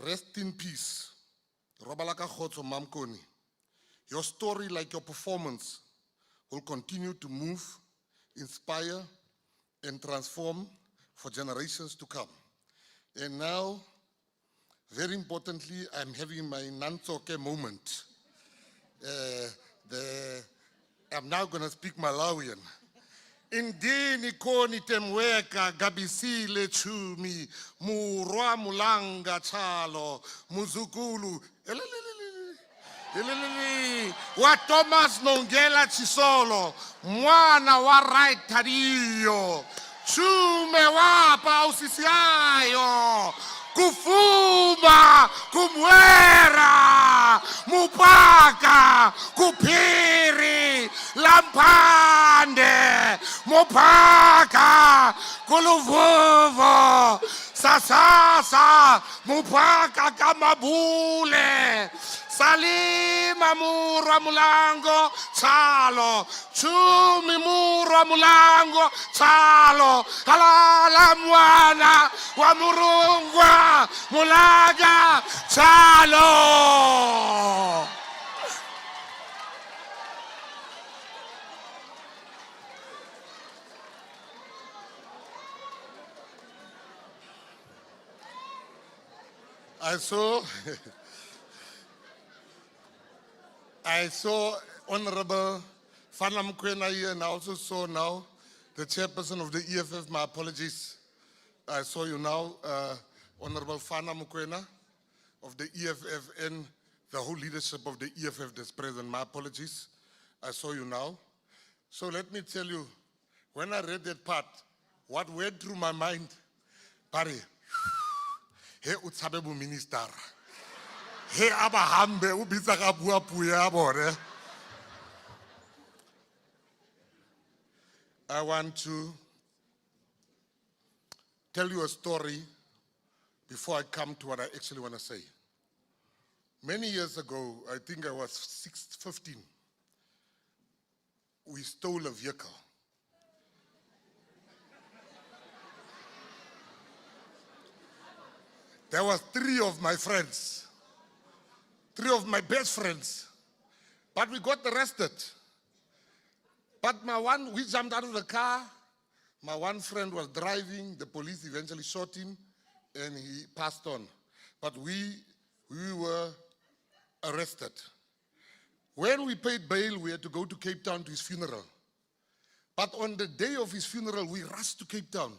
Rest in peace. Robalaka Khotso, Mam Connie. Your story, like your performance, will continue to move, inspire, and transform for generations to come. And now, very importantly, I'm having my Nansoke moment. I'm now going to speak Malawian. Indini koni temweka gabisile chumi murwa mulanga chalo muzukulu wa Thomas Nongela Chisolo mwana wa right tariyo chume wapa usisiayo kufuma kumwera mupaka kupiri lampande mupaka kuluvuvo sasasa mupaka kamabule salima murwa mulango chalo chumi murwa mulango chalo halala mwana wa murungwa mulaga chalo. I saw Honorable Fana Mukwena here, and I also saw now the chairperson of the EFF. My apologies. I saw you now, Honorable Fana Mukwena of the EFF and the whole leadership of the EFF that's present. My apologies. I saw you now. So let me tell you, when I read that part, what went through my mind, Pari, he utsabebu minister. He abahambe ubizaka bua puya bore. I want to tell you a story before I come to what I actually want to say. Many years ago, I think I was 15, we stole a vehicle. There was 3 of my friends, 3 of my best friends, but we got arrested. But we jumped out of the car, my one friend was driving, the police eventually shot him, and he passed on. But we were arrested. When we paid bail, we had to go to Cape Town to his funeral. But on the day of his funeral, we rushed to Cape Town.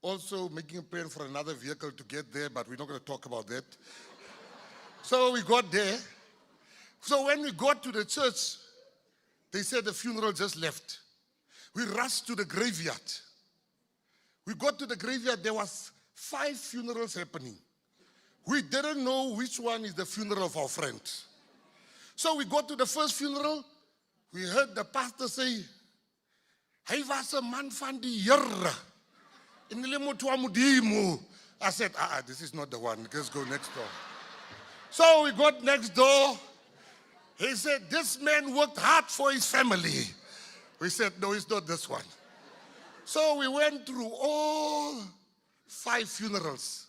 Also making a plan for another vehicle to get there, but we're not going to talk about that. So we got there. So when we got to the church, they said the funeral just left. We rushed to the graveyard. We got to the graveyard, there was 5 funerals happening. We didn't know which one is the funeral of our friend. So we got to the first funeral, we heard the pastor say, "Hy was 'n man van die Here." I said, this is not the one, let's go next door. So we got next door. He said, "This man worked hard for his family." We said, "No, it's not this one." So we went through all 5 funerals.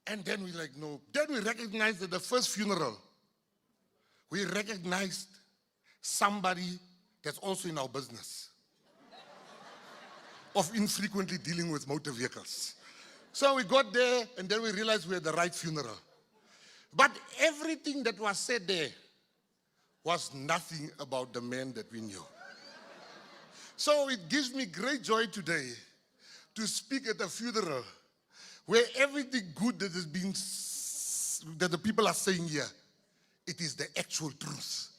And then we like, no. Then we recognized that the first funeral, we recognized somebody that's also in our business of infrequently dealing with motor vehicles. So we got there, and then we realized we had the right funeral. But everything that was said there was nothing about the man that we knew. So it gives me great joy today to speak at a funeral where everything good that has been, that the people are saying here, it is the actual truth.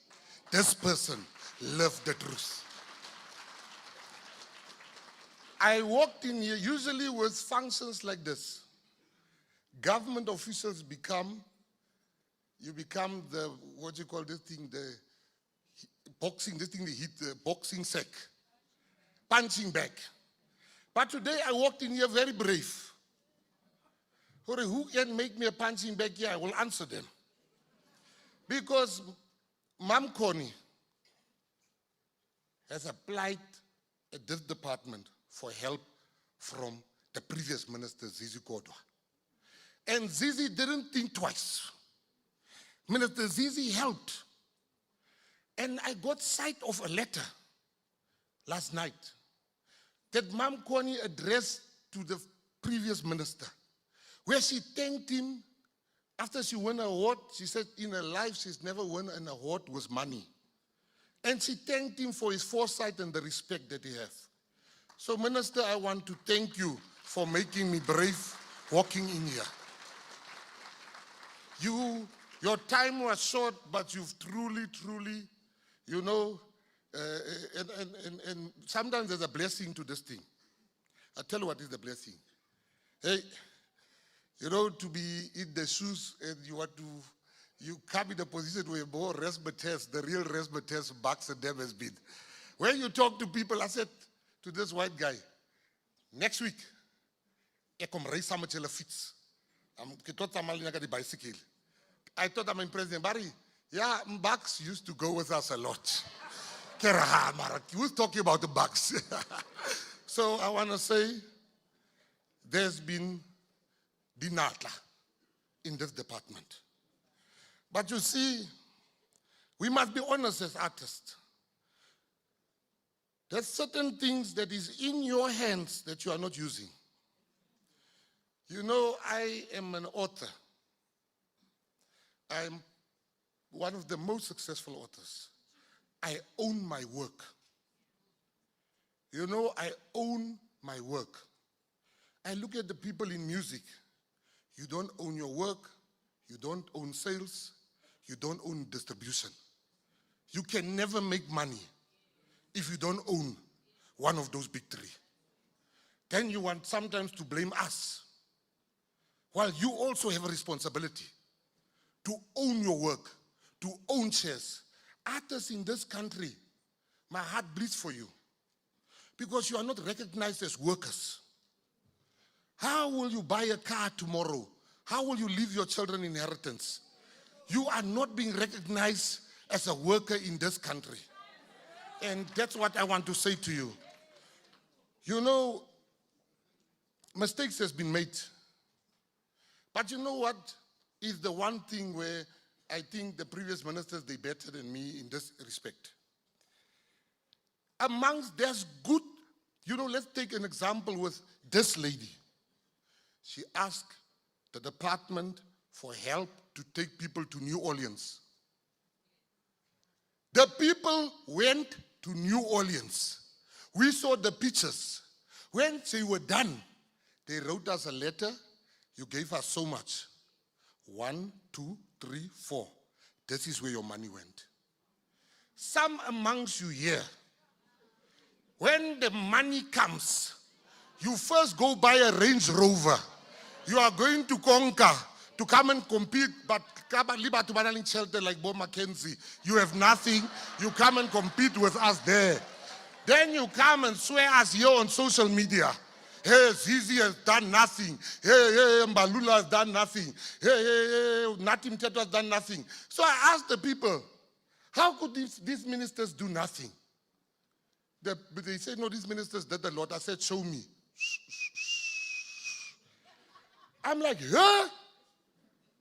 This person lived the truth. I walked in here usually with functions like this. Government officials you become the, what do you call this thing, the boxing, this thing they hit, the boxing sack, punching bag. But today I walked in here very brave. Who can make me a punching bag here? I will answer them. Because Mam Connie has applied at this department for help from the previous minister, Zizi Kodwa. And Zizi didn't think twice. Minister Zizi helped. And I got sight of a letter last night that Ma'am Connie addressed to the previous minister, where she thanked him after she won an award. She said in her life she's never won an award with money. And she thanked him for his foresight and the respect that he has. So, Minister, I want to thank you for making me brave walking in here. Your time was short, but you've truly, you know, and sometimes there's a blessing to this thing. I'll tell you what is the blessing. Hey, you know, to be in the shoes and you come in a position where more resbates, the real resbates, bucks and them has been. When you talk to people, I said to this white guy, next week, I come raise some fits. I'm the bicycle. I thought I'm in President Barry. Yeah, bucks used to go with us a lot. Who's talking about the bucks? So I want to say, there's been dinatla in this department. But you see, we must be honest as artists. There's certain things that is in your hands that you are not using. You know, I am an author. I'm one of the most successful authors. I own my work. You know, I own my work. I look at the people in music. You don't own your work. You don't own sales. You don't own distribution. You can never make money if you don't own one of those big three. Then you want sometimes to blame us. While you also have a responsibility to own your work, to own shares. Artists in this country, my heart bleeds for you because you are not recognized as workers. How will you buy a car tomorrow? How will you leave your children inheritance? You are not being recognized as a worker in this country. And that's what I want to say to you. You know, mistakes has been made. But you know what is the one thing where I think the previous ministers, they better than me in this respect. Amongst there's good, you know, let's take an example with this lady. She asked the department for help to take people to New Orleans. The people went to New Orleans. We saw the pictures. When they were done, they wrote us a letter. You gave us so much. 1, 2, 3, 4. This is where your money went. Some amongst you here, when the money comes, you first go buy a Range Rover. You are going to conquer to come and compete, but shelter like Gayton McKenzie. You have nothing. You come and compete with us there. Then you come and swear us here on social media. Hey, Zizi has done nothing. Hey, Mbalula has done nothing. Hey, Natim Teto has done nothing. So I asked the people, how could these ministers do nothing? They said, no, these ministers did a lot. I said, show me. I'm like, huh?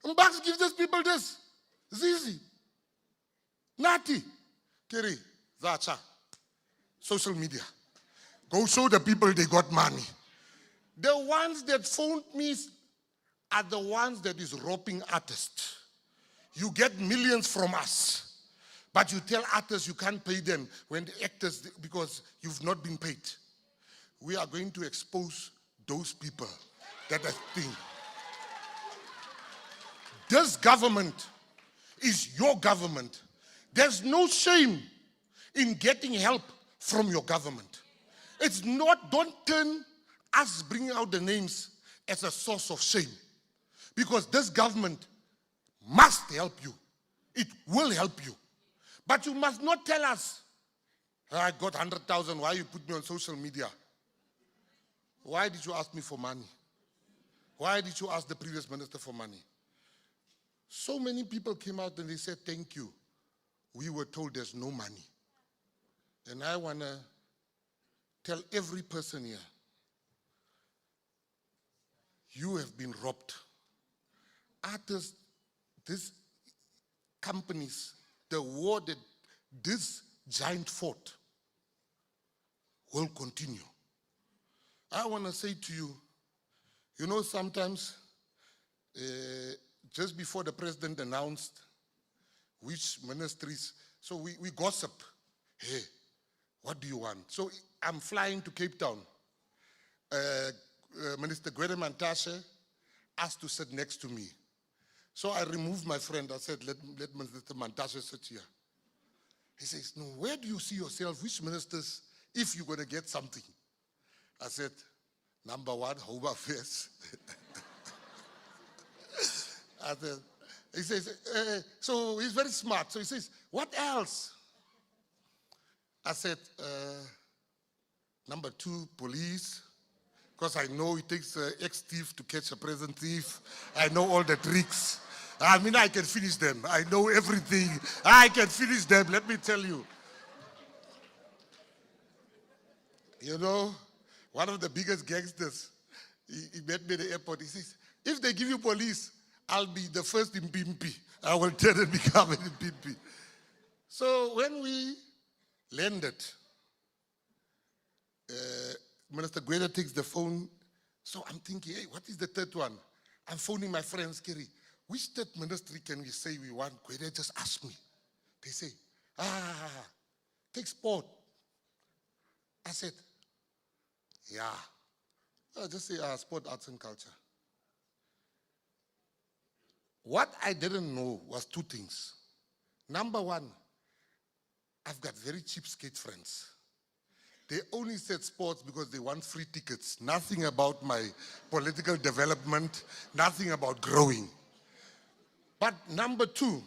Mbaks gives these people this. Zizi. Nati. Kiri. Zacha. Social media. Go show the people they got money. The ones that phoned me are the ones that is robbing artists. You get millions from us, but you tell artists you can't pay them when the actors, because you've not been paid. We are going to expose those people that are thing. This government is your government. There's no shame in getting help from your government. It's not, don't turn us bringing out the names as a source of shame. Because this government must help you. It will help you. But you must not tell us, I got 100,000, why you put me on social media? Why did you ask me for money? Why did you ask the previous minister for money? So many people came out and they said, thank you. We were told there's no money. And I want to tell every person here, you have been robbed. Artists, these companies, the war that this giant fought will continue. I want to say to you, you know, sometimes just before the president announced which ministries, so we gossip. Hey, what do you want? So I'm flying to Cape Town. Minister Gayton McKenzie asked to sit next to me. So I removed my friend. I said, let Minister McKenzie sit here. He says, no, where do you see yourself? Which ministers, if you're going to get something? I said, number one, Home Affairs. I said, he says, so he's very smart. So he says, what else? I said, number two, police. Because I know it takes an ex-thief to catch a present thief. I know all the tricks. I mean, I can finish them. I know everything. I can finish them, let me tell you. You know, one of the biggest gangsters, he met me at the airport. He says, if they give you police, I'll be the first in Pimpi. I will turn and become in Pimpi. So when we landed, Minister Gayton takes the phone. So I'm thinking, hey, what is the third one? I'm phoning my friends, Kerry. Which third ministry can we say we want? Gayton just asked me. They say, take sport. I said, yeah. I'll just say sport, arts and culture. What I didn't know was two things. Number one, I've got very cheapskate friends. They only said sports because they want free tickets. Nothing about my political development, nothing about growing. But number two,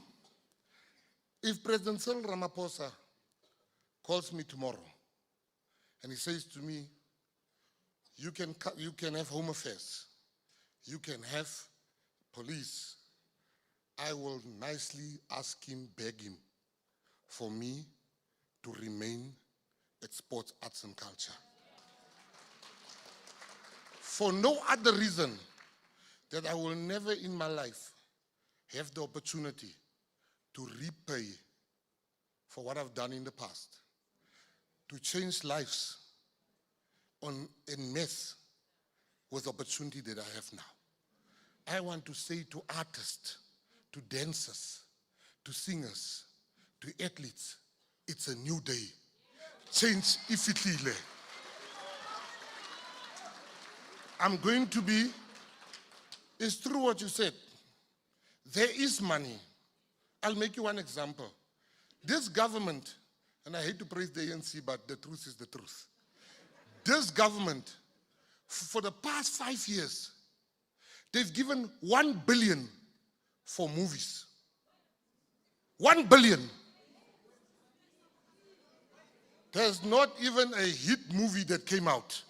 if President Cyril Ramaphosa calls me tomorrow and he says to me, you can have Home Affairs, you can have police, I will nicely ask him, beg him for me to remain at sports, arts and culture. For no other reason that I will never in my life have the opportunity to repay for what I've done in the past, to change lives en masse with the opportunity that I have now. I want to say to artists, to dancers, to singers, to athletes, it's a new day. Change ifitlile. I'm going to be, it's true what you said. There is money. I'll make you one example. This government, and I hate to praise the ANC, but the truth is the truth. This government, for the past 5 years, they've given 1 billion for movies. 1 billion. There's not even a hit movie that came out.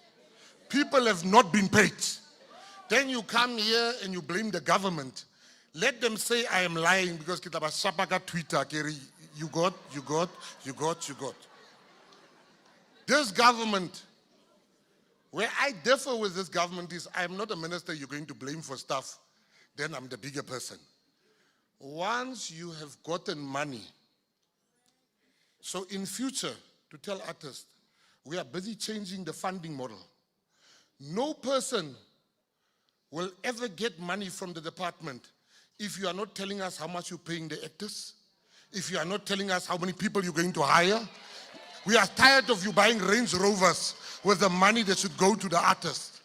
People have not been paid. Then you come here and you blame the government. Let them say I am lying because kitaba sapaka Twitter, you got. This government, where I differ with this government is I am not a minister you're going to blame for stuff, then I'm the bigger person. Once you have gotten money, so in future, to tell artists, we are busy changing the funding model. No person will ever get money from the department if you are not telling us how much you're paying the actors, if you are not telling us how many people you're going to hire. We are tired of you buying Range Rovers with the money that should go to the artists.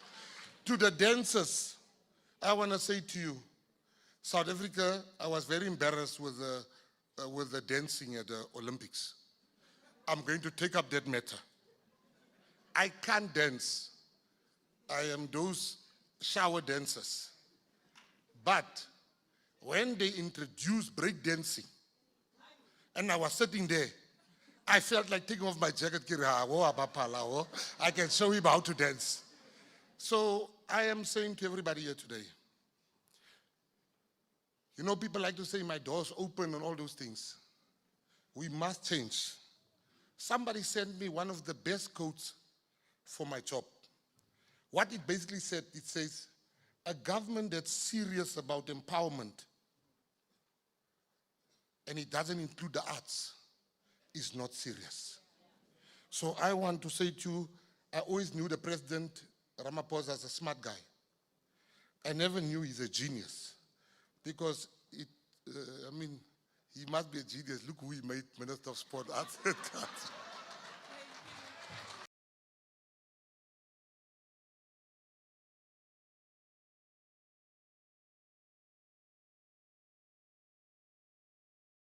To the dancers, I want to say to you, South Africa, I was very embarrassed with the dancing at the Olympics. I'm going to take up that matter. I can't dance. I am those shower dancers. But when they introduced break dancing, and I was sitting there, I felt like taking off my jacket. I can show him how to dance. So I am saying to everybody here today, you know, people like to say my door's open and all those things. We must change. Somebody sent me one of the best quotes for my job. What it basically said, it says, a government that's serious about empowerment and it doesn't include the arts is not serious. So I want to say to you, I always knew the President Ramaphosa as a smart guy. I never knew he's a genius because he must be a genius. Look who he made Minister of Sport, Arts and Culture.